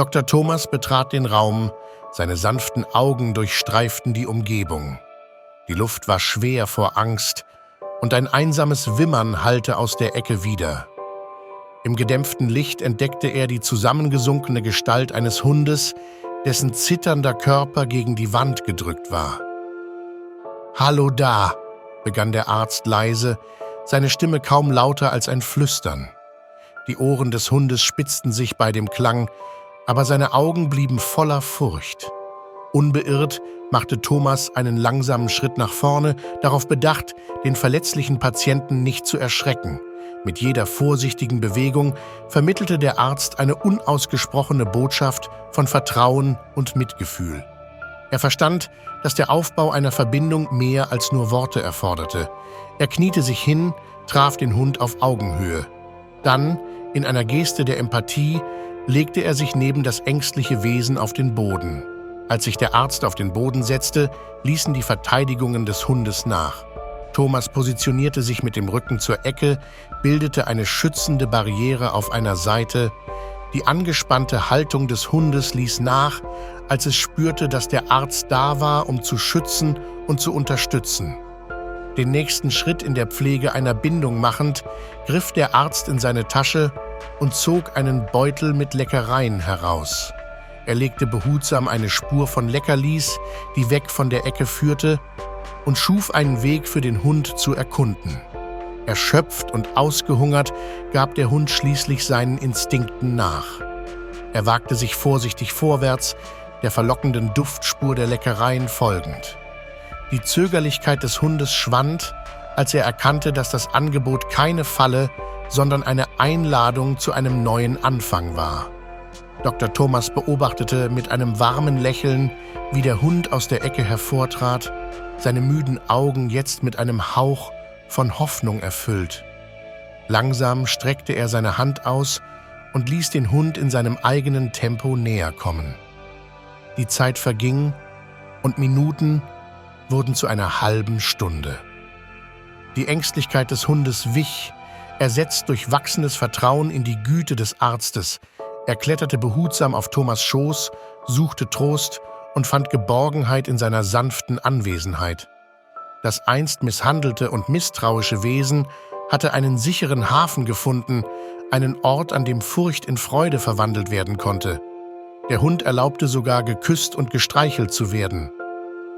Dr. Thomas betrat den Raum, seine sanften Augen durchstreiften die Umgebung. Die Luft war schwer vor Angst und ein einsames Wimmern hallte aus der Ecke wider. Im gedämpften Licht entdeckte er die zusammengesunkene Gestalt eines Hundes, dessen zitternder Körper gegen die Wand gedrückt war. »Hallo da«, begann der Arzt leise, seine Stimme kaum lauter als ein Flüstern. Die Ohren des Hundes spitzten sich bei dem Klang, aber seine Augen blieben voller Furcht. Unbeirrt machte Thomas einen langsamen Schritt nach vorne, darauf bedacht, den verletzlichen Patienten nicht zu erschrecken. Mit jeder vorsichtigen Bewegung vermittelte der Arzt eine unausgesprochene Botschaft von Vertrauen und Mitgefühl. Er verstand, dass der Aufbau einer Verbindung mehr als nur Worte erforderte. Er kniete sich hin, traf den Hund auf Augenhöhe. Dann, in einer Geste der Empathie, legte er sich neben das ängstliche Wesen auf den Boden. Als sich der Arzt auf den Boden setzte, ließen die Verteidigungen des Hundes nach. Thomas positionierte sich mit dem Rücken zur Ecke, bildete eine schützende Barriere auf einer Seite. Die angespannte Haltung des Hundes ließ nach, als es spürte, dass der Arzt da war, um zu schützen und zu unterstützen. Den nächsten Schritt in der Pflege einer Bindung machend, griff der Arzt in seine Tasche und zog einen Beutel mit Leckereien heraus. Er legte behutsam eine Spur von Leckerlis, die weg von der Ecke führte, und schuf einen Weg für den Hund zu erkunden. Erschöpft und ausgehungert gab der Hund schließlich seinen Instinkten nach. Er wagte sich vorsichtig vorwärts, der verlockenden Duftspur der Leckereien folgend. Die Zögerlichkeit des Hundes schwand, als er erkannte, dass das Angebot keine Falle, sondern eine Einladung zu einem neuen Anfang war. Dr. Thomas beobachtete mit einem warmen Lächeln, wie der Hund aus der Ecke hervortrat, seine müden Augen jetzt mit einem Hauch von Hoffnung erfüllt. Langsam streckte er seine Hand aus und ließ den Hund in seinem eigenen Tempo näher kommen. Die Zeit verging und Minuten wurden zu einer halben Stunde. Die Ängstlichkeit des Hundes wich, ersetzt durch wachsendes Vertrauen in die Güte des Arztes. Er kletterte behutsam auf Thomas' Schoß, suchte Trost und fand Geborgenheit in seiner sanften Anwesenheit. Das einst misshandelte und misstrauische Wesen hatte einen sicheren Hafen gefunden, einen Ort, an dem Furcht in Freude verwandelt werden konnte. Der Hund erlaubte sogar, geküsst und gestreichelt zu werden.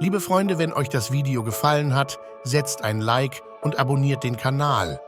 Liebe Freunde, wenn euch das Video gefallen hat, setzt ein Like und abonniert den Kanal.